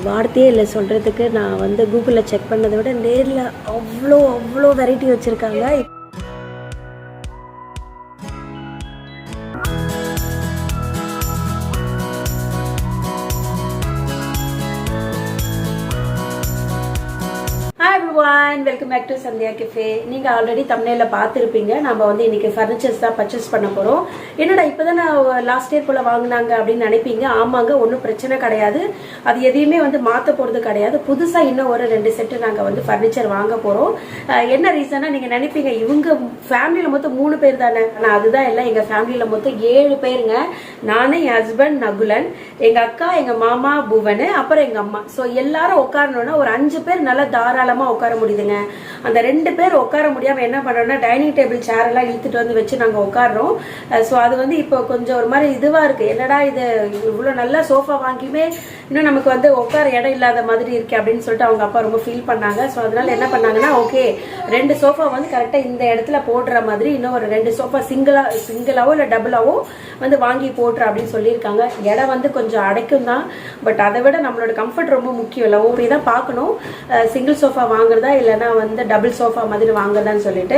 வார்த்தையே இல்லை சொல்கிறதுக்கு. நான் வந்து கூகுளில் செக் பண்ணதை விட நேரில் அவ்வளோ அவ்வளோ வெரைட்டி வச்சுருக்காங்க. Welcome back to Sandhya cafe. நீங்கள் ஆல்ரெடி தமிழில் பார்த்துருப்பீங்க. நம்ம வந்து இன்றைக்கி ஃபர்னிச்சர்ஸ் தான் பர்ச்சேஸ் பண்ண போகிறோம். என்னடா இப்போ தான் நான் லாஸ்ட் இயர் போல் வாங்கினாங்க அப்படின்னு நினைப்பீங்க. ஆமாங்க, ஒன்றும் பிரச்சனை கிடையாது. அது எதையுமே வந்து மாற்ற போகிறது கிடையாது. புதுசாக இன்னும் ஒரு 2 செட்டு நாங்கள் வந்து ஃபர்னிச்சர் வாங்க போகிறோம். என்ன ரீசனாக நீங்கள் நினைப்பீங்க, இவங்க ஃபேமிலியில் மொத்தம் 3 பேர் தானே. ஆனால் அதுதான் இல்லை, எங்கள் ஃபேமிலியில் மொத்தம் 7 பேருங்க. நான், என் ஹஸ்பண்ட் நகுலன், எங்கள் அக்கா, எங்கள் மாமா புவன், அப்புறம் எங்கள் அம்மா. ஸோ எல்லாரும் உட்காரணுன்னா ஒரு 5 பேர் நல்லா தாராளமாக உட்கார முடியுதுங்க. அந்த 2 பேர் உட்கார முடியாம என்ன பண்றோம்னா டைனிங் டேபிள் சேர் எல்லாம் இழுத்துட்டு வந்து வச்சு நாங்க உட்காடுறோம். ஸோ அது வந்து இப்போ கொஞ்சம் ஒரு மாதிரி இதுவா இருக்கு. என்னடா இது இவ்வளோ நல்லா சோஃபா வாங்கியுமே இன்னும் நமக்கு வந்து உட்கார இடம் இல்லாத மாதிரி இருக்கு அப்படின்னு சொல்லிட்டு அவங்க அப்பா ரொம்ப ஃபீல் பண்ணாங்க. ஸோ அதனால என்ன பண்ணாங்கன்னா, ஓகே 2 சோஃபா வந்து கரெக்டா இந்த இடத்துல போடுற மாதிரி இன்னும் ஒரு 2 சோஃபா சிங்கிளாவோ இல்லை டபுளாவோ வந்து வாங்கி போட்டுற அப்படின்னு சொல்லியிருக்காங்க. இடம் வந்து கொஞ்சம் அடைக்கும் தான், பட் அதை விட நம்மளோட கம்ஃபர்ட் ரொம்ப முக்கியம் இல்லை. ஓகே தான் பார்க்கணும், சிங்கிள் சோஃபா வாங்குறதா இல்லைன்னா வந்து டபுள் சோஃபா மாதிரி வாங்குறதான்னு சொல்லிட்டு.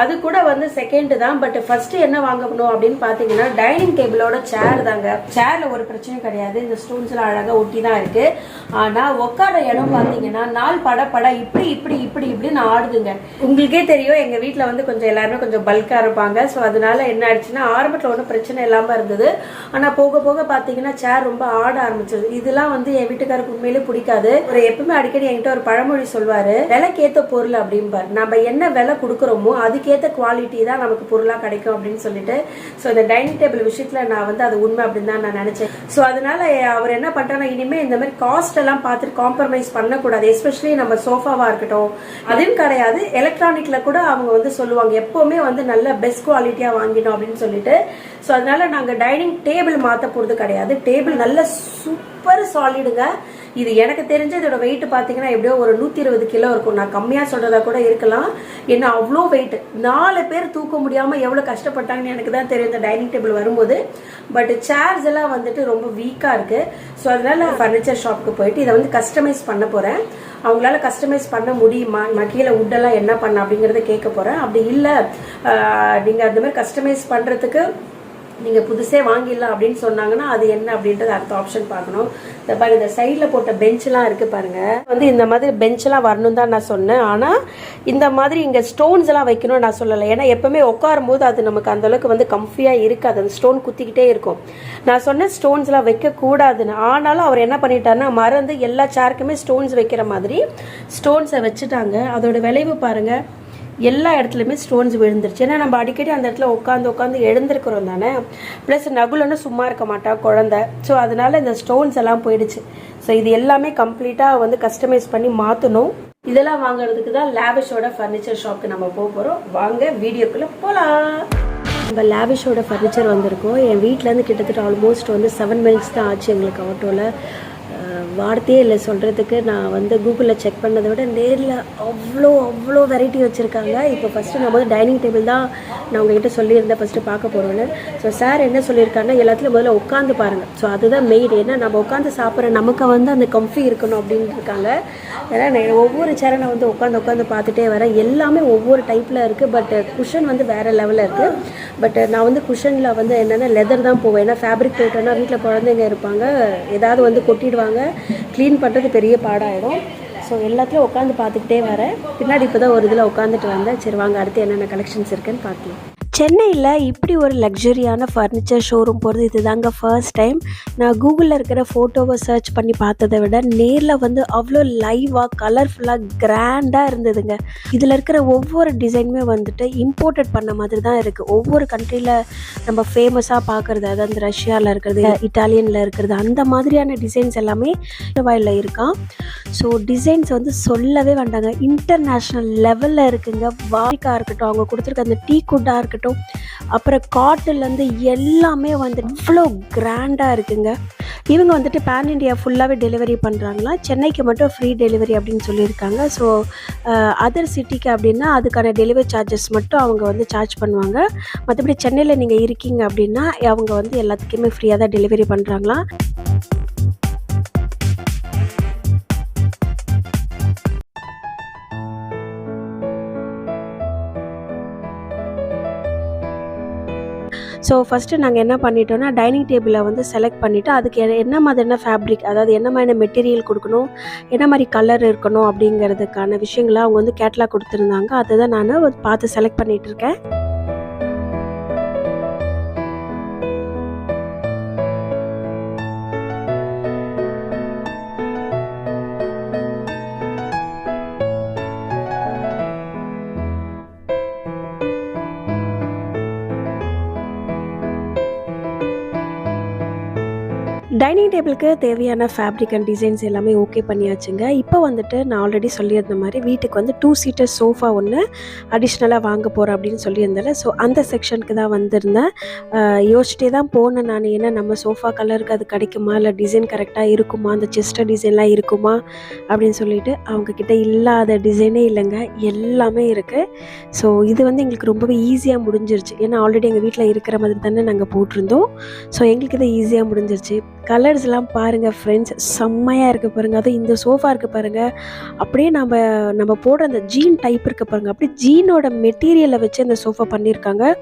அது கூட வந்து செகண்ட் தான். பட் ஃபர்ஸ்ட் என்ன வாங்கணும் அப்படின்னு பார்த்தீங்கன்னா, டைனிங் டேபிளோட சேர் தாங்க. சேர்ல ஒரு பிரச்சனையும் கிடையாது, இந்த ஸ்டோன்ஸ்லாம் அழகாக ஒட்டி தான் இருக்கு. ஆனால் உட்கார இடம் பார்த்தீங்கன்னா நாள் பட இப்படி இப்படி இப்படி இப்படின்னு ஆடுதுங்க. உங்களுக்கே தெரியும், எங்கள் வீட்டில் வந்து கொஞ்சம் எல்லாருமே கொஞ்சம் பல்காக இருப்பாங்க. ஸோ அதனால என்ன ஆயிடுச்சுன்னா, ஆரம்பத்தில் ஒன்றும் பிரச்சனை இல்லாமல் இருந்தது. ஆனால் போக போக பார்த்தீங்கன்னா சேர் ரொம்ப ஆட ஆரம்பிச்சது. இதெல்லாம் வந்து என் வீட்டுக்காருக்கு உண்மையிலே பிடிக்காது. ஒரு எப்பவுமே அடிக்கடி என்கிட்ட ஒரு பழமொழி சொல்வாரு, விலைக்கேற்ற பொருள் அப்படிம்பார். நம்ம என்ன விலை கொடுக்குறோமோ அதுக்கேற்ற குவாலிட்டி தான் நமக்கு பொருளாக கிடைக்கும் அப்படின்னு சொல்லிட்டு. ஸோ இந்த டைனிங் டேபிள் விஷயத்தில் நான் வந்து அது உண்மை அப்படின்னு தான் நான் நினைச்சேன். ஸோ அதனால அவர் என்ன பண்றாங்க, இனிமேல் இந்த மாதிரி காஸ்ட் எல்லாம் பார்த்துட்டு காம்ப்ரமைஸ் பண்ணக்கூடாது. எஸ்பெஷலி நம்ம சோஃபாவா இருக்கட்டும், அதுவும் கிடையாது, எலக்ட்ரானிக்ல கூட அவங்க வந்து சொல்லுவாங்க எப்பவுமே வந்து நல்ல பெஸ்ட் குவாலிட்டியா வாங்கிடும் அப்படின்னு சொல்லிட்டு. ஸோ அதனால நாங்கள் டைனிங் டேபிள் மாற்ற போகிறது கிடையாது. டேபிள் நல்ல சூப்பர் சாலிடுங்க. இது எனக்கு தெரிஞ்ச இதோட வெயிட் பார்த்தீங்கன்னா எப்படியோ ஒரு 120 கிலோ இருக்கும். நான் கம்மியாக சொல்கிறதா கூட இருக்கலாம். ஏன்னா அவ்வளோ வெயிட், 4 பேர் தூக்க முடியாமல் எவ்வளோ கஷ்டப்பட்டாங்கன்னு எனக்கு தான் தெரியும் இந்த டைனிங் டேபிள் வரும்போது. பட் சேர்ஸ் எல்லாம் வந்துட்டு ரொம்ப வீக்காக இருக்குது. ஸோ அதனால ஃபர்னிச்சர் ஷாப்புக்கு போயிட்டு இதை வந்து கஸ்டமைஸ் பண்ண போகிறேன். அவங்களால கஸ்டமைஸ் பண்ண முடியுமா, நான் கீழே உட்டெல்லாம் என்ன பண்ண அப்படிங்கிறத கேட்க போகிறேன். அப்படி இல்லை நீங்கள் அந்த மாதிரி கஸ்டமைஸ் பண்ணுறதுக்கு நீங்கள் புதுசே வாங்கிடலாம் அப்படின்னு சொன்னாங்கன்னா அது என்ன அப்படின்றது அடுத்த ஆப்ஷன் பார்க்கணும். இந்த பாருங்க, இந்த சைடில் போட்ட பெஞ்செலாம் இருக்குது பாருங்கள். வந்து இந்த மாதிரி பெஞ்செலாம் வரணும் தான் நான் சொன்னேன். ஆனால் இந்த மாதிரி இங்கே ஸ்டோன்ஸ் எல்லாம் வைக்கணும்னு நான் சொல்லலை. ஏன்னா எப்பவுமே உட்காரும் போது அது நமக்கு அந்தளவுக்கு வந்து கம்ஃபியாக இருக்காது, அந்த ஸ்டோன் குத்திக்கிட்டே இருக்கும். நான் சொன்னேன் ஸ்டோன்ஸ்லாம் வைக்கக்கூடாதுன்னு. ஆனாலும் அவர் என்ன பண்ணிட்டாருன்னா, மறந்து எல்லா சேருக்குமே ஸ்டோன்ஸ் வைக்கிற மாதிரி ஸ்டோன்ஸை வச்சுட்டாங்க. அதோட விளைவு பாருங்கள், எல்லா இடத்துலையுமே ஸ்டோன்ஸ் விழுந்துருச்சு. ஏன்னா நம்ம அடிக்கடி அந்த இடத்துல உட்காந்து எழுந்திருக்கிறோம் தானே. ப்ளஸ் நகுலன்னு சும்மா இருக்க மாட்டா குழந்தை. ஸோ அதனால இந்த ஸ்டோன்ஸ் எல்லாம் போயிடுச்சு. ஸோ இது எல்லாமே கம்ப்ளீட்டாக வந்து கஸ்டமைஸ் பண்ணி மாற்றணும். இதெல்லாம் வாங்குறதுக்கு தான் லாவிஷோட ஃபர்னிச்சர் ஷாப்க்கு நம்ம போக போகிறோம். வாங்க வீடியோக்குள்ளே போகலாம். நம்ம லாவிஷோட ஃபர்னிச்சர் வந்திருக்கோம். என் வீட்டிலேருந்து கிட்டத்தட்ட ஆல்மோஸ்ட் வந்து 7 மினிட்ஸ் தான் ஆச்சு எங்களுக்கு ஆட்டோவில். வார்த்தையே இல்லை சொல்கிறதுக்கு. நான் வந்து கூகுளில் செக் பண்ணதை விட நேரில் அவ்வளோ அவ்வளோ வெரைட்டி வச்சுருக்காங்க. இப்போ ஃபஸ்ட்டு நம்ம வந்து டைனிங் டேபிள் தான் நான் உங்ககிட்ட சொல்லியிருந்தேன் ஃபஸ்ட்டு பார்க்க போகிறோன்னு. ஸோ சார் என்ன சொல்லியிருக்காங்கன்னா, எல்லாத்துலையும் முதல்ல உட்காந்து பாருங்கள். ஸோ அதுதான் மெயின். ஏன்னா நம்ம உட்காந்து சாப்பிட்ற நமக்கு வந்து அந்த கம்ஃபி இருக்கணும் அப்படின்னு இருக்காங்க. ஏன்னா நான் ஒவ்வொரு சேரை நான் வந்து உட்காந்து பார்த்துட்டே வரேன். எல்லாமே ஒவ்வொரு டைப்பில் இருக்குது. பட் குஷன் வந்து வேறு லெவலில் இருக்குது. பட் நான் வந்து குஷனில் வந்து என்னென்னா லெதர் தான் போவேன். ஏன்னா ஃபேப்ரிக் போட்டோன்னா வீட்டில் குழந்தைங்க இருப்பாங்க, ஏதாவது வந்து கொட்டிடுவாங்க, க்ளீன் பண்ணுறது பெரிய பாடாயிடும். ஸோ எல்லாத்துலையும் உட்காந்து பார்த்துக்கிட்டே வரேன். பின்னாடி இப்போ தான் ஒரு இதில் உட்காந்துட்டு வந்தேன். சரி வாங்க அடுத்து என்னென்ன கலெக்ஷன்ஸ் இருக்குன்னு பார்க்கலாம். சென்னையில் இப்படி ஒரு லக்ஸரியான ஃபர்னிச்சர் ஷோரூம் போகிறது இது தாங்க ஃபர்ஸ்ட் டைம். நான் கூகுளில் இருக்கிற ஃபோட்டோவை சர்ச் பண்ணி பார்த்ததை விட நேரில் வந்து அவ்வளோ லைவாக கலர்ஃபுல்லாக கிராண்டாக இருந்ததுங்க. இதில் இருக்கிற ஒவ்வொரு டிசைனுமே வந்துட்டு இம்போர்ட்டட் பண்ண மாதிரி தான் இருக்குது. ஒவ்வொரு கண்ட்ரியில் நம்ம ஃபேமஸாக பார்க்குறது, அதாவது ரஷ்யாவில் இருக்கிறது, இட்டாலியனில் இருக்கிறது, அந்த மாதிரியான டிசைன்ஸ் எல்லாமே வாயில் இருக்கான். ஸோ டிசைன்ஸ் வந்து சொல்லவே வேண்டாங்க, இன்டர்நேஷ்னல் லெவலில் இருக்குங்க. வாரிக்காக இருக்கட்டும், அவங்க கொடுத்துருக்க அந்த டீ குட்டாக இருக்கட்டும், அப்புறம் காட்டிலேருந்து எல்லாமே வந்து இவ்வளோ கிராண்டாக இருக்குங்க. இவங்க வந்துட்டு பேன் இண்டியா ஃபுல்லாகவே டெலிவரி பண்ணுறாங்களா, சென்னைக்கு மட்டும் ஃப்ரீ டெலிவரி அப்படின்னு சொல்லியிருக்காங்க. ஸோ அதர் சிட்டிக்கு அப்படின்னா அதுக்கான டெலிவரி சார்ஜஸ் மட்டும் அவங்க வந்து சார்ஜ் பண்ணுவாங்க. மற்றபடி சென்னையில் நீங்கள் இருக்கீங்க அப்படின்னா அவங்க வந்து எல்லாத்துக்குமே ஃப்ரீயாக தான் டெலிவரி பண்ணுறாங்களா. ஸோ ஃபஸ்ட்டு நாங்கள் என்ன பண்ணிட்டோம்னா டைனிங் டேபிளை வந்து செலக்ட் பண்ணிவிட்டு அதுக்கு என்ன மாதிரியான ஃபேப்ரிக், அதாவது என்ன மாதிரியான மெட்டீரியல் கொடுக்கணும், என்ன மாதிரி கலர் இருக்கணும் அப்படிங்கிறதுக்கான விஷயங்களை அவங்க வந்து கேட்லாக் கொடுத்துருந்தாங்க. அதை தான் நான் பார்த்து செலக்ட் பண்ணிகிட்டு இருக்கேன். டைனிங் டேபிளுக்கு தேவையான ஃபேப்ரிக் அண்ட் டிசைன்ஸ் எல்லாமே ஓகே பண்ணியாச்சுங்க. இப்போ வந்துட்டு நான் ஆல்ரெடி சொல்லியிருந்த மாதிரி வீட்டுக்கு வந்து 2 சீட்டர் சோஃபா ஒன்று அடிஷ்னலாக வாங்க போகிறேன் அப்படின்னு சொல்லியிருந்தேன். ஸோ அந்த செக்ஷனுக்கு தான் வந்திருந்தேன். யோசிச்சிட்டே தான் போனேன் நான், ஏன்னா நம்ம சோஃபா கலருக்கு அது கிடைக்குமா, இல்லை டிசைன் கரெக்டாக இருக்குமா, அந்த செஸ்டர் டிசைன்லாம் இருக்குமா அப்படின்னு சொல்லிட்டு அவங்கக்கிட்ட இல்லாத டிசைனே இல்லைங்க, எல்லாமே இருக்குது. ஸோ இது வந்து எங்களுக்கு ரொம்பவே ஈஸியாக முடிஞ்சிருச்சு. ஏன்னா ஆல்ரெடி எங்கள் வீட்டில் இருக்கிற மாதிரி தானே நாங்கள் போட்டிருந்தோம். ஸோ எங்களுக்கு இது ஈஸியாக முடிஞ்சிருச்சு. கலர்ஸ்லாம் பாருங்கள் ஃப்ரெண்ட்ஸ், செம்மையாக இருக்குது பாருங்கள். அதுவும் இந்த சோஃபா இருக்குது பாருங்கள், அப்படியே நம்ம போடுற அந்த ஜீன் டைப் இருக்குது பாருங்கள், அப்படியே ஜீனோட மெட்டீரியலை வச்சு அந்த சோஃபா பண்ணியிருக்காங்க.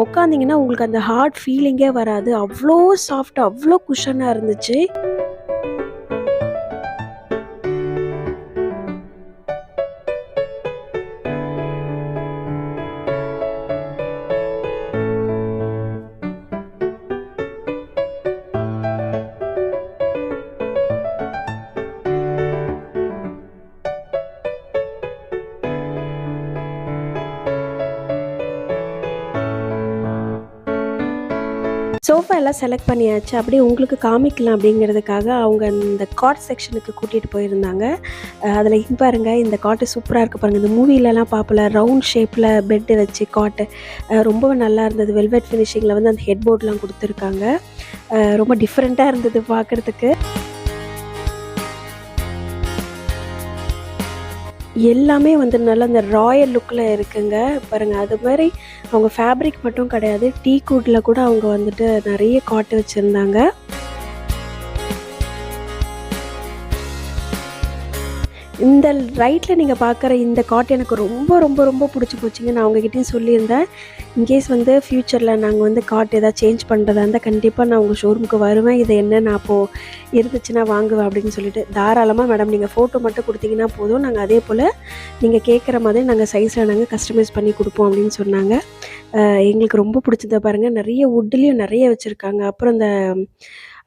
உட்காந்திங்கன்னா உங்களுக்கு அந்த ஹார்ட் ஃபீலிங்கே வராது, அவ்வளோ சாஃப்டாக அவ்வளோ குஷனாக இருந்துச்சு. சோஃபா எல்லாம் செலக்ட் பண்ணியாச்சு. அப்படியே உங்களுக்கு காமிக்கலாம் அப்படிங்கிறதுக்காக அவங்க இந்த காட் செக்ஷனுக்கு கூட்டிகிட்டு போயிருந்தாங்க. அதில் இங்கே பாருங்கள், இந்த காட்டு சூப்பராக இருக்குது பாருங்கள். இந்த மூவிலலாம் பார்ப்பல ரவுண்ட் ஷேப்பில் பெட்டு வச்சு காட்டு, ரொம்பவே நல்லா இருந்தது. வெல்வெட் ஃபினிஷிங்கில் வந்து அந்த ஹெட் போர்ட்லாம் கொடுத்துருக்காங்க. ரொம்ப டிஃப்ரெண்ட்டாக இருந்தது பார்க்குறதுக்கு. எல்லாமே வந்து நல்லா அந்த ராயல் லுக்கில் இருக்குங்க பாருங்கள். அது மாதிரி அவங்க ஃபேப்ரிக் மட்டும் கிடையாது, டீ கூட்டில் கூட அவங்க வந்துட்டு நிறைய காட்டு வச்சுருந்தாங்க. இந்த ரைட்டில் நீங்கள் பார்க்குற இந்த காட் எனக்கு ரொம்ப ரொம்ப ரொம்ப பிடிச்சி போச்சுங்க. நான் அவங்ககிட்டையும் சொல்லியிருந்தேன், இன்கேஸ் வந்து ஃப்யூச்சரில் நாங்கள் வந்து காட் எதாவது சேஞ்ச் பண்ணுறதா இருந்தால் கண்டிப்பாக நான் உங்கள் ஷோரூமுக்கு வருவேன், இது என்ன நான் அப்போது இருந்துச்சுன்னா வாங்குவேன் அப்படின்னு சொல்லிட்டு. தாராளமாக மேடம், நீங்கள் ஃபோட்டோ மட்டும் கொடுத்தீங்கன்னா போதும், நாங்கள் அதே போல் நீங்கள் கேட்குற மாதிரி நாங்கள் சைஸில் நாங்கள் கஸ்டமைஸ் பண்ணி கொடுப்போம் அப்படின்னு சொன்னாங்க. எங்களுக்கு ரொம்ப பிடிச்சதை பாருங்கள், நிறைய வுட்லேயும் நிறைய வச்சுருக்காங்க. அப்புறம்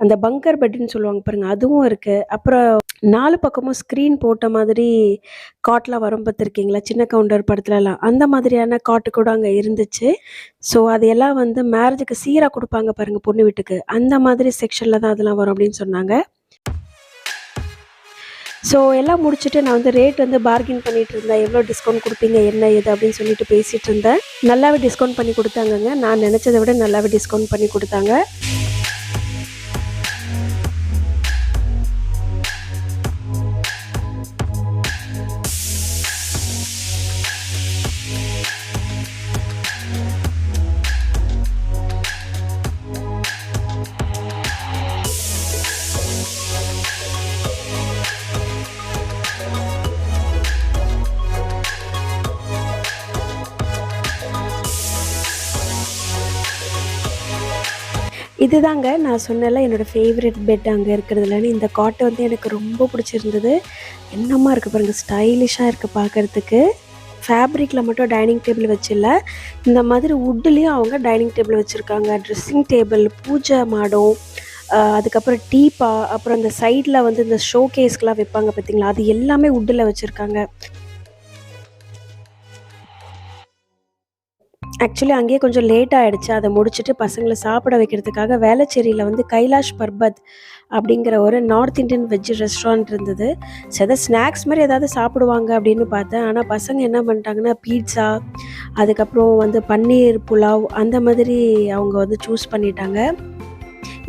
அந்த பங்கர் பெட்டுன்னு சொல்லுவாங்க பாருங்கள், அதுவும் இருக்குது. அப்புறம் 4 பக்கமும் ஸ்க்ரீன் போட்ட மாதிரி காட்லாம் வரும் பார்த்துருக்கீங்களா, சின்ன கவுண்டர் படத்துலலாம், அந்த மாதிரியான காட்டு கூட அங்கே இருந்துச்சு. ஸோ அதையெல்லாம் வந்து மேரேஜுக்கு சீராக கொடுப்பாங்க பாருங்கள் பொண்ணு வீட்டுக்கு, அந்த மாதிரி செக்ஷனில் தான் அதெல்லாம் வரும் அப்படின்னு சொன்னாங்க. ஸோ எல்லாம் முடிச்சுட்டு நான் வந்து ரேட் வந்து பார்கின் பண்ணிகிட்டு இருந்தேன், எவ்வளோ டிஸ்கவுண்ட் கொடுப்பீங்க என்ன ஏது அப்படின்னு சொல்லிட்டு பேசிகிட்டு இருந்தேன். நல்லாவே டிஸ்கவுண்ட் பண்ணி கொடுத்தாங்கங்க, நான் நினச்சதை விட நல்லாவே டிஸ்கவுண்ட் பண்ணி கொடுத்தாங்க. இதுதாங்க நான் சொன்னல என்னோடய ஃபேவரட் பெட் அங்கே இருக்கிறதுலன்னு. இந்த காட்டு வந்து எனக்கு ரொம்ப பிடிச்சிருந்தது. என்னமா இருக்குது பாருங்கள், ஸ்டைலிஷாக இருக்குது பார்க்குறதுக்கு. ஃபேப்ரிக்கில் மட்டும் டைனிங் டேபிள் வச்சில்ல, இந்த மாதிரி வுட்லேயும் அவங்க டைனிங் டேபிள் வச்சுருக்காங்க. ட்ரெஸ்ஸிங் டேபிள், பூஜை மாடம், அதுக்கப்புறம் டீப்பா, அப்புறம் இந்த சைடில் வந்து இந்த ஷோ கேஸ்க்கெலாம் வைப்பாங்க பார்த்தீங்களா, அது எல்லாமே வுட்டில் வச்சுருக்காங்க. ஆக்சுவலி அங்கேயே கொஞ்சம் லேட் ஆகிடுச்சு. அதை முடிச்சுட்டு பசங்களை சாப்பிட வைக்கிறதுக்காக வேளச்சேரியில் வந்து கைலாஷ் பர்பத் அப்படிங்கிற ஒரு நார்த் இண்டியன் வெஜ் ரெஸ்டாரண்ட் இருந்தது. ஸோ எதாவது ஸ்நாக்ஸ் மாதிரி ஏதாவது சாப்பிடுவாங்க அப்படின்னு பார்த்தேன். ஆனால் பசங்க என்ன பண்ணிட்டாங்கன்னா பீட்சா, அதுக்கப்புறம் வந்து பன்னீர் புலாவ் அந்த மாதிரி அவங்க வந்து சூஸ் பண்ணிட்டாங்க.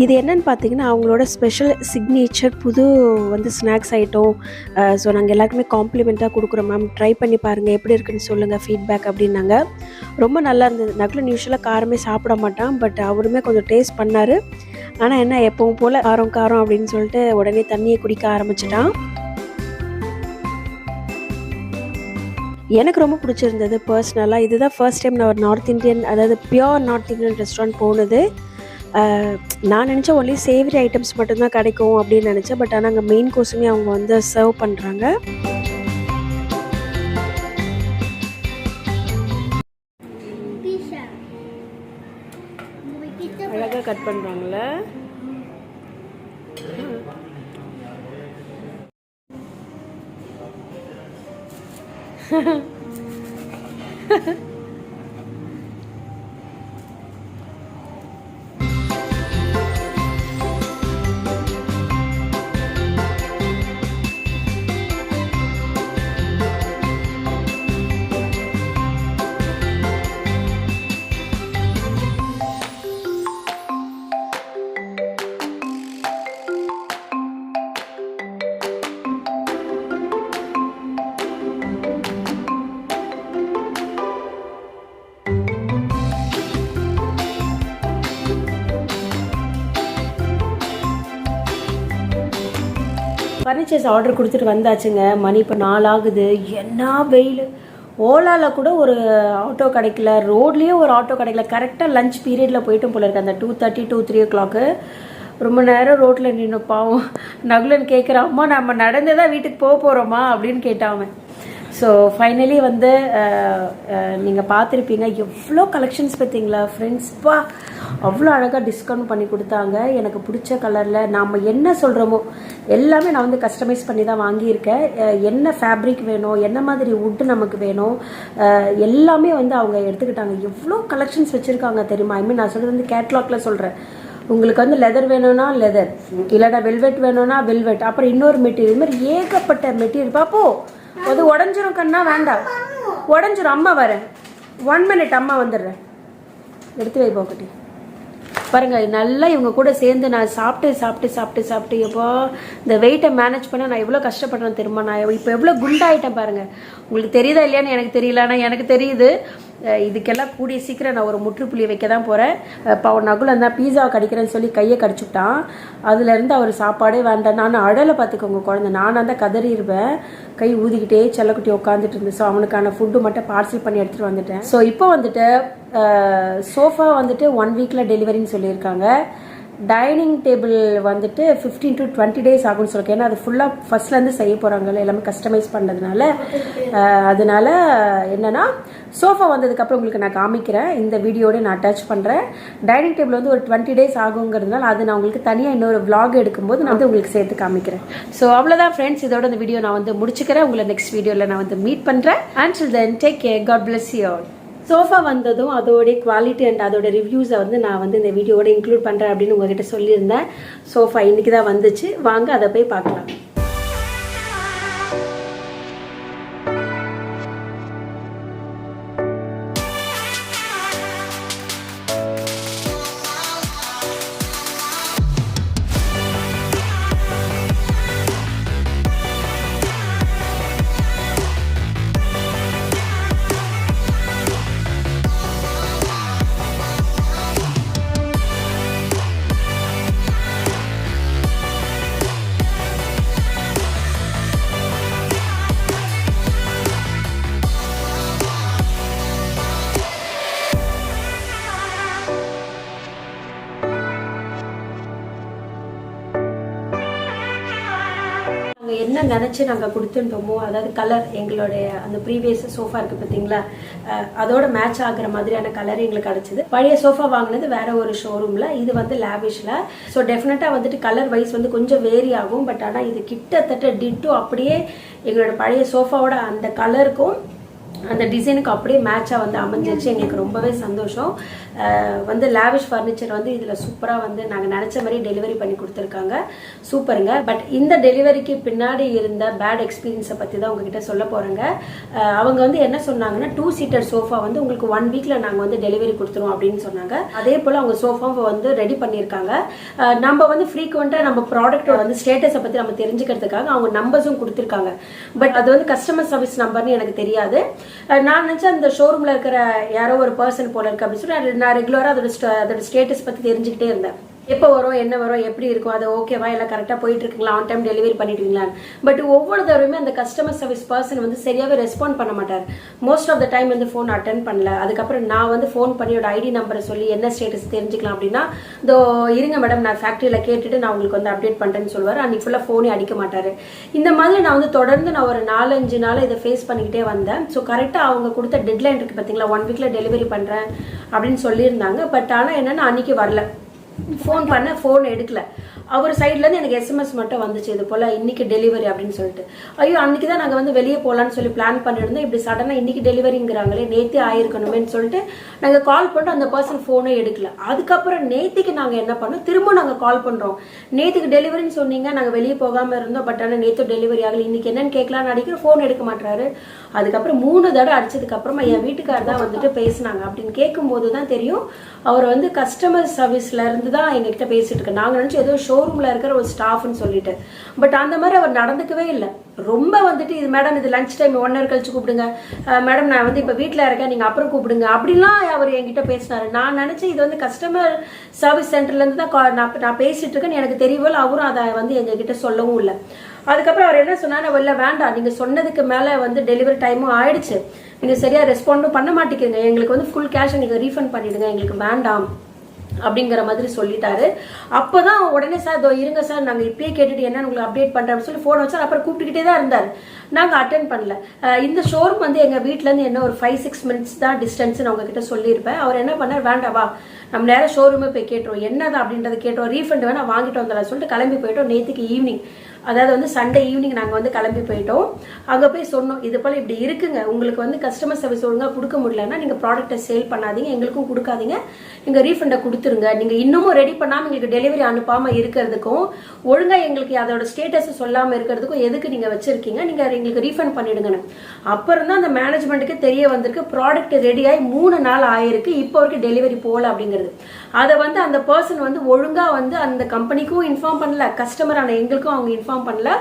இது என்னென்னு பார்த்தீங்கன்னா அவங்களோட ஸ்பெஷல் சிக்னேச்சர் புது வந்து ஸ்நாக்ஸ் ஐட்டம். ஸோ நாங்கள் எல்லாருக்குமே காம்ப்ளிமெண்ட்டாக கொடுக்குறோம் மேம், ட்ரை பண்ணி பாருங்கள் எப்படி இருக்குன்னு சொல்லுங்கள் ஃபீட்பேக் அப்படின்னாங்க. ரொம்ப நல்லா இருந்தது. நகுலன் யூஸ்வலாக காரமே சாப்பிட மாட்டான், பட் அவருமே கொஞ்சம் டேஸ்ட் பண்ணார். ஆனால் என்ன எப்பவும் போல் காரம் காரம் அப்படின்னு சொல்லிட்டு உடனே தண்ணியை குடிக்க ஆரம்பிச்சிட்டான். எனக்கு ரொம்ப பிடிச்சிருந்தது பர்சனலாக. இதுதான் ஃபர்ஸ்ட் டைம் நான் ஒரு நார்த் இந்தியன், அதாவது பியோர் நார்த் இந்தியன் ரெஸ்டாரண்ட் போனது. நான் நினச்சேன் ஒன்லி சேவரி ஐட்டம்ஸ் மட்டும்தான் கிடைக்கும் அப்படின்னு நினச்சேன். பட் ஆனால் அங்கே மெயின் கோர்ஸுமே அவங்க வந்து சர்வ் பண்ணுறாங்க. அழகாக கட் பண்ணுறாங்களே. ஃபர்னிச்சர்ஸ் ஆர்டர் கொடுத்துட்டு வந்தாச்சுங்க. மணி இப்போ 4 ஆகுது. என்ன வெயில்! ஓலாவில் கூட ஒரு ஆட்டோ கிடைக்கல, ரோட்லேயே ஒரு ஆட்டோ கிடைக்கல. கரெக்டாக லஞ்ச் பீரியடில் போயிட்டும் போல இருக்கு. அந்த 2:30 to 3 o'clock ரொம்ப நேரம் ரோட்டில் நின்று பாவம் நகுலன் கேட்குறான், அம்மா நம்ம நடந்து தான் வீட்டுக்கு போக போகிறோமா அப்படின்னு கேட்டான். ஸோ ஃபைனலி வந்து நீங்கள் பார்த்துருப்பீங்க எவ்வளோ கலெக்ஷன்ஸ் பார்த்தீங்களா ஃப்ரெண்ட்ஸ்ப்பா. அவ்வளோ அழகாக டிஸ்கவுண்ட் பண்ணி கொடுத்தாங்க. எனக்கு பிடிச்ச கலரில் நாம் என்ன சொல்கிறோமோ எல்லாமே நான் வந்து கஸ்டமைஸ் பண்ணி தான் வாங்கியிருக்கேன். என்ன ஃபேப்ரிக் வேணும், என்ன மாதிரி வுட்டு நமக்கு வேணும், எல்லாமே வந்து அவங்க எடுத்துக்கிட்டாங்க. எவ்வளோ கலெக்ஷன்ஸ் வச்சுருக்காங்க தெரியுமா. ஐ மீன் நான் சொல்கிறது வந்து கேட்லாக்ல சொல்கிறேன். உங்களுக்கு வந்து லெதர் வேணும்னா லெதர், இல்லைனா வெல்வெட் வேணும்னா வெல்வெட், அப்புறம் இன்னொரு மெட்டீரியல், இது மாதிரி ஏகப்பட்ட மெட்டீரியல். பாப்போ அது உடஞ்சிரும் கண்ணா, வேண்டாம் உடஞ்சிரும். அம்மா வரேன், 1 minute, அம்மா வந்துடுறேன். எடுத்து வை போக்கட்டி. பாருங்க, நல்லா இவங்க கூட சேர்ந்து நான் சாப்பிட்டு எப்போ இந்த வெயிட்டை மேனேஜ் பண்ண நான் எவ்வளோ கஷ்டப்படுறேன் தெரியுமா. நான் இப்போ எவ்வளோ குண்டாயிட்டேன் பாருங்க. உங்களுக்கு தெரியுதா இல்லையான்னு எனக்கு தெரியல, ஆனால் எனக்கு தெரியுது. இதுக்கெல்லாம் கூடிய சீக்கிரம் நான் ஒரு முற்றுப்புள்ளி வைக்க தான் போகிறேன். இப்போ அவன் நகுலன் தான் பீஸா கடிக்கிறேன்னு சொல்லி கையை கடிச்சுட்டான். அதுலேருந்து அவர் சாப்பாடே வேண்டாம். நான் அழலை பார்த்துக்கோங்க குழந்தை. நானாக தான் கதறிடுவேன். கை ஊதிக்கிட்டே செல்லக்குட்டி உட்காந்துட்டு இருந்து. ஸோ அவனுக்கான ஃபுட்டு மட்டும் பார்சல் பண்ணி எடுத்துகிட்டு வந்துட்டேன். ஸோ இப்போ வந்துட்டு சோஃபா வந்துட்டு 1 weekல டெலிவரின்னு சொல்லியிருக்காங்க. டைனிங் டேபிள் வந்துட்டு 15 to 20 days ஆகும்னு சொல்லியிருக்கேன். ஏன்னா அது ஃபுல்லாக ஃபர்ஸ்ட்லேருந்து செய்ய போகிறாங்கல்ல, எல்லாமே கஸ்டமைஸ் பண்ணதுனால. அதனால என்னென்னா சோஃபா வந்ததுக்கப்புறம் உங்களுக்கு நான் காமிக்கிறேன். இந்த வீடியோட நான் அட்டாச் பண்ணுறேன். டைனிங் டேபிள் வந்து ஒரு 20 days ஆகுங்கிறதுனால அது நான் உங்களுக்கு தனியாக இன்னொரு vlog எடுக்கும்போது நான் வந்து உங்களுக்கு சேர்த்து காமிக்கிறேன். ஸோ அவ்வளோதான் ஃப்ரெண்ட்ஸ், இதோட இந்த வீடியோ நான் வந்து முடிச்சுக்கிறேன். உங்களை நெக்ஸ்ட் வீடியோவில் நான் வந்து மீட் பண்ணுறேன். Until then, take care. God bless you all. Sofa வந்ததும் அதோடைய குவாலிட்டி அண்ட் அதோட ரிவ்யூஸை வந்து நான் வந்து இந்த வீடியோவோட இன்க்ளூட் பண்ணுறேன் அப்படின்னு உங்ககிட்ட சொல்லியிருந்தேன். சோஃபா இன்னைக்கு தான் வந்துச்சு. வாங்க அதை போய் பார்க்கலாம். என்ன நினச்சி நாங்கள் கொடுத்துட்டோமோ, அதாவது கலர் எங்களுடைய அந்த ப்ரீவியஸ் சோஃபா இருக்குது பார்த்தீங்களா, அதோட மேட்ச் ஆகிற மாதிரியான கலர் எங்களுக்கு கிடச்சிது. பழைய சோஃபா வாங்கினது வேற ஒரு ஷோரூமில், இது வந்து லேவிஷில். ஸோ டெஃபினட்டாக வந்துட்டு கலர் வைஸ் வந்து கொஞ்சம் வேரி ஆகும். பட் ஆனால் இது கிட்டத்தட்ட டிட்டோ அப்படியே எங்களோட பழைய சோஃபாவோட அந்த கலருக்கும் அந்த டிசைனுக்கு அப்படியே மேட்சாக வந்து அமைஞ்சிருச்சு. எங்களுக்கு ரொம்பவே சந்தோஷம். வந்து லேவிஷ் ஃபர்னிச்சர் வந்து இதில் சூப்பராக வந்து நாங்கள் நினச்ச மாதிரி டெலிவரி பண்ணி கொடுத்துருக்காங்க. சூப்பருங்க. பட் இந்த டெலிவரிக்கு பின்னாடி இருந்த பேட் எக்ஸ்பீரியன்ஸை பற்றி தான் உங்ககிட்ட சொல்ல போகிறேங்க. அவங்க வந்து என்ன சொன்னாங்கன்னா 2 seater சோஃபா வந்து உங்களுக்கு 1 weekல நாங்கள் வந்து டெலிவரி கொடுத்துருவோம் அப்படின்னு சொன்னாங்க. அதே போல் அவங்க சோஃபாவை வந்து ரெடி பண்ணியிருக்காங்க. நம்ம வந்து ஃப்ரீக்வெண்ட்டாக நம்ம ப்ராடக்ட்டோட வந்து ஸ்டேட்டஸை பற்றி நம்ம தெரிஞ்சுக்கிறதுக்காக அவங்க நம்பர்ஸும் கொடுத்துருக்காங்க. பட் அது வந்து கஸ்டமர் சர்வீஸ் நம்பர்னு எனக்கு தெரியாது. நான் நினச்சேன் அந்த ஷோரூமில் இருக்கிற யாரோ ஒரு பர்சன் போல இருக்கு அப்படின்னு சொல்லி நான் ரெகுலராக அதோட ஸ்டேட்டஸ் பற்றி தெரிஞ்சுக்கிட்டே இருந்தேன். எப்போ வரும், என்ன வரும், எப்படி இருக்கும், அது ஓகேவா, எல்லாம் கரெக்டாக போயிட்டு இருக்குங்களா, ஆன் டைம் டெலிவரி பண்ணிடுவீங்களா. பட் ஒவ்வொரு தடவையுமே அந்த கஸ்டமர் சர்வீஸ் பர்சன் வந்து சரியாகவே ரெஸ்பாண்ட் பண்ண மாட்டார். மோஸ்ட் ஆஃப் த டைம் வந்து ஃபோன் அட்டன் பண்ணல. அதுக்கப்புறம் நான் வந்து ஃபோன் பண்ணியோட ஐடி நம்பரை சொல்லி என்ன ஸ்டேட்டஸ் தெரிஞ்சுக்கலாம் அப்படின்னா, இதோ இருங்க மேடம், நான் ஃபேக்ட்ரியில் கேட்டுட்டு நான் உங்களுக்கு வந்து அப்டேட் பண்ணுறேன்னு சொல்லுவார். அன்றைக்கி ஃபுல்லாக ஃபோனே அடிக்க மாட்டார். இந்த மாதிரி நான் வந்து தொடர்ந்து நான் ஒரு 4-5 நாள் இதை ஃபேஸ் பண்ணிக்கிட்டே வந்தேன். ஸோ கரெக்டாக அவங்க கொடுத்த டெட்லைன் இருக்குது பார்த்தீங்களா, 1 வீக்கில் டெலிவரி பண்ணுறேன் அப்படின்னு சொல்லியிருந்தாங்க. பட் ஆனால் என்னென்னா அன்றைக்கி வரல. ஃபோன் பண்ண, ஃபோன் எடுக்கல. அவர் சைட்லேருந்து எனக்கு எஸ்எம்எஸ் மட்டும் வந்துச்சு, இது போல் இன்னைக்கு டெலிவரி அப்படின்னு சொல்லிட்டு. ஐயோ, அன்றைக்கி தான் நாங்கள் வந்து வெளியே போகலான்னு சொல்லி பிளான் பண்ணியிருந்தோம், இப்படி சடனாக இன்னைக்கு டெலிவரிங்கிறாங்களே, நேற்றே ஆயிருக்கணுமேன்னு சொல்லிட்டு நாங்கள் கால் பண்ணிட்டு அந்த பர்சன் ஃபோனே எடுக்கல. அதுக்கப்புறம் நேற்றுக்கு நாங்கள் என்ன பண்ணோம், திரும்ப நாங்கள் கால் பண்ணுறோம். நேற்றுக்கு டெலிவரின்னு சொன்னீங்க, நாங்கள் வெளியே போகாமல் இருந்தோம், பட் ஆனால் நேற்று டெலிவரி ஆகலை, இன்னைக்கு என்னன்னு கேட்கலான்னு அடிக்கிற, ஃபோன் எடுக்க மாட்டாரு. அதுக்கப்புறம் 3 தடவை அடிச்சதுக்கப்புறமா என் வீட்டுக்காரர் தான் வந்துட்டு பேசினாங்க. அப்படின்னு கேட்கும்போது தான் தெரியும், அவர் வந்து கஸ்டமர் சர்வீஸ்ல இருந்து தான் எங்ககிட்ட பேசிட்டு இருக்க. நாங்கள் நினச்சி ஏதோ ஷோரூம்ல இருக்கிற ஒரு ஸ்டாஃப்னு சொல்லிட்டு, பட் அந்த மாதிரி அவர் நடந்துக்கவே இல்லை. ரொம்ப வந்துட்டு, இது மேடம், இது லஞ்ச் டைம் 1 ஹவர் கழிச்சு கூப்பிடுங்க மேடம், நான் வந்து இப்போ வீட்டில் இருக்கேன், நீங்கள் அப்புறம் கூப்பிடுங்க அப்படிலாம் அவர் என்கிட்ட பேசினாரு. நான் நினச்சேன் இது வந்து கஸ்டமர் சர்வீஸ் சென்டர்லேருந்து தான் நான் பேசிட்டு இருக்கேன்னு எனக்கு தெரியவில்லை. அவரும் அதை வந்து எங்ககிட்ட சொல்லவும் இல்லை. அதுக்கப்புறம் அவர் என்ன சொன்னார், இல்லை வேண்டாம், நீங்கள் சொன்னதுக்கு மேலே வந்து டெலிவரி டைமும் ஆயிடுச்சு, நீங்கள் சரியாக ரெஸ்பாண்டும் பண்ண மாட்டேங்கிறீங்க, எங்களுக்கு வந்து ஃபுல் கேஷ் எங்களுக்கு ரீஃபண்ட் பண்ணிவிடுங்க, எங்களுக்கு வேண்டாம் அப்படிங்கிற மாதிரி சொல்லிட்டாரு. அப்போதான் உடனே சார் இதோ இருங்க சார், நாங்கள் இப்பயே கேட்டுட்டு என்ன உங்களுக்கு அப்டேட் பண்ணுறேன்னு சொல்லி ஃபோன் வச்சார். அப்புறம் கூப்பிட்டுக்கிட்டே தான் இருந்தார். நாங்கள் அட்டென்ட் பண்ணல. இந்த ஷோரூம் வந்து எங்கள் வீட்டிலேருந்து என்ன ஒரு 5-6 மினிட்ஸ் தான் டிஸ்டன்ஸ் நான் உங்ககிட்ட சொல்லியிருப்பேன். அவர் என்ன பண்ணார், வேண்டாவா நம்ம நேரம் ஷோரூமே போய் கேட்டுருவோம், என்னதான் அப்படின்றத கேட்டோம், ரீஃபண்ட் வேணா வாங்கிட்டு வந்துடலாம் சொல்லிட்டு கிளம்பி போயிட்டோம். நேற்றுக்கு ஈவினிங், அதாவது வந்து சண்டே ஈவினிங் நாங்கள் வந்து கிளம்பி போயிட்டோம். அங்கே போய் சொன்னோம், இது போல் இப்படி இருக்குங்க, உங்களுக்கு வந்து கஸ்டமர் சர்வீஸ் ஒழுங்காக கொடுக்க முடியலன்னா நீங்கள் ப்ராடக்ட்டை சேல் பண்ணாதீங்க, எங்களுக்கும் கொடுக்காதீங்க, எங்கள் ரீஃபண்டை கொடுத்துருங்க. நீங்கள் இன்னமும் ரெடி பண்ணாமல் எங்களுக்கு டெலிவரி அனுப்பாமல் இருக்கிறதுக்கும், ஒழுங்காக எங்களுக்கு அதோட ஸ்டேட்டஸ் சொல்லாமல் இருக்கிறதுக்கும் எதுக்கு நீங்கள் வச்சுருக்கீங்க, நீங்கள் எங்களுக்கு ரீஃபண்ட் பண்ணிவிடுங்கன்னு. அப்புறம் தான் அந்த மேனேஜ்மெண்ட்டுக்கு தெரிய வந்திருக்கு, ப்ராடக்ட் ரெடியாகி 3 நாள் ஆயிருக்கு, இப்போ வரைக்கும் டெலிவரி போகல அப்படிங்கிறது. அதை வந்து அந்த பர்சன் வந்து ஒழுங்காக வந்து அந்த கம்பெனிக்கும் இன்ஃபார்ம் பண்ணல, கஸ்டமரான எங்களுக்கும் அவங்க இன்ஃபார்ம் பண்ணல.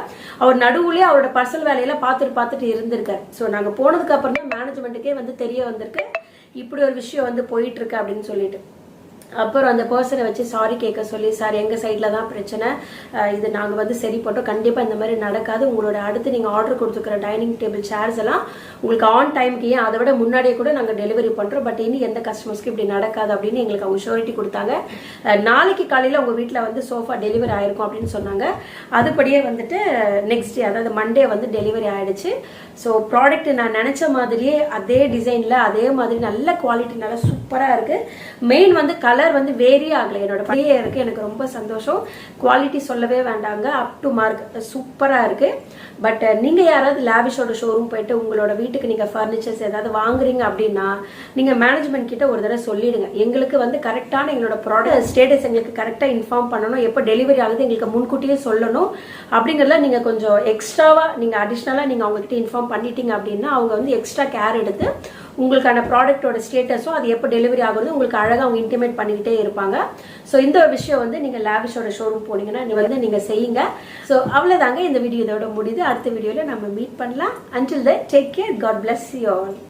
அவர் நடுவுலேயே அவரோட பர்சனல் வேலையில பார்த்துட்டு இருந்திருக்காரு. ஸோ நாங்கள் போனதுக்கு அப்புறம் தான் மேனேஜ்மெண்ட்டுக்கே வந்து தெரிய வந்திருக்கு, இப்படி ஒரு விஷயம் வந்து போயிட்டு இருக்கு அப்படின்னு சொல்லிட்டு. அப்புறம் அந்த பர்சனை வச்சு சாரி கேட்க சொல்லி, சார் எங்கள் சைடில் தான் பிரச்சனை, இது நாங்கள் வந்து சரி பண்ணுறோம், கண்டிப்பாக இந்த மாதிரி நடக்காது, உங்களோட அடுத்து நீங்கள் ஆர்டர் கொடுத்துக்கிற டைனிங் டேபிள் சேர்ஸ் எல்லாம் உங்களுக்கு ஆன் டைமுக்கு, ஏன் அதை விட முன்னாடியே கூட நாங்கள் டெலிவரி பண்ணுறோம், பட் இனி எந்த கஸ்டமர்ஸ்க்கு இப்படி நடக்காது அப்படின்னு எங்களுக்கு அவங்க ஷூரிட்டி கொடுத்தாங்க. நாளைக்கு காலையில் உங்கள் வீட்டில் வந்து சோஃபா டெலிவரி ஆயிருக்கும் அப்படின்னு சொன்னாங்க. அதுபடியே வந்துட்டு நெக்ஸ்ட் டே, அதாவது மண்டே வந்து டெலிவரி ஆகிடுச்சு. ஸோ ப்ராடக்ட் நான் நினச்ச மாதிரியே அதே டிசைனில் அதே மாதிரி நல்ல குவாலிட்டி, நல்லா சூப்பராக இருக்குது. மெயின் வந்து கலர் வந்து வேரி ஆகலை, என்னோட பழைய இருக்குது. எனக்கு ரொம்ப சந்தோஷம். குவாலிட்டி சொல்லவே வேண்டாங்க, அப் டு மார்க், சூப்பராக இருக்குது. பட் நீங்கள் யாராவது லாவிஷோட ஷோரூம் போயிட்டு உங்களோட வீட்டுக்கு நீங்கள் ஃபர்னிச்சர்ஸ் ஏதாவது வாங்குறீங்க அப்படின்னா நீங்கள் மேனேஜ்மெண்ட் கிட்ட ஒரு தடவை சொல்லிடுங்க, எங்களுக்கு வந்து கரெக்டான எங்களோட ப்ராடக்ட் ஸ்டேட்டஸ் எங்களுக்கு கரெக்டாக இன்ஃபார்ம் பண்ணணும், எப்போ டெலிவரி ஆகுது எங்களுக்கு முன்கூட்டியே சொல்லணும் அப்படிங்கிறதுல நீங்கள் கொஞ்சம் எக்ஸ்ட்ராவாக நீங்கள் அடிஷ்னலாக நீங்கள் அவங்ககிட்ட இன்ஃபார்ம் பண்ணிட்டீங்க அப்படின்னா அவங்க வந்து எக்ஸ்ட்ரா கேர் எடுத்து உங்களுக்கான ப்ராடக்டோட ஸ்டேட்டஸும் அது எப்போ டெலிவரி ஆகுறது உங்களுக்கு அழகாக அவங்க இன்டிமேட் பண்ணிக்கிட்டே இருப்பாங்க. ஸோ இந்த விஷயம் வந்து நீங்கள் லாவிஷோட ஷோரூம் போனீங்கன்னா நீங்கள் செய்யுங்க. ஸோ அவ்வளோதாங்க, இந்த வீடியோ இதோட முடியுது. அடுத்த வீடியோவில் நம்ம மீட் பண்ணலாம். Until then take care, God bless you all.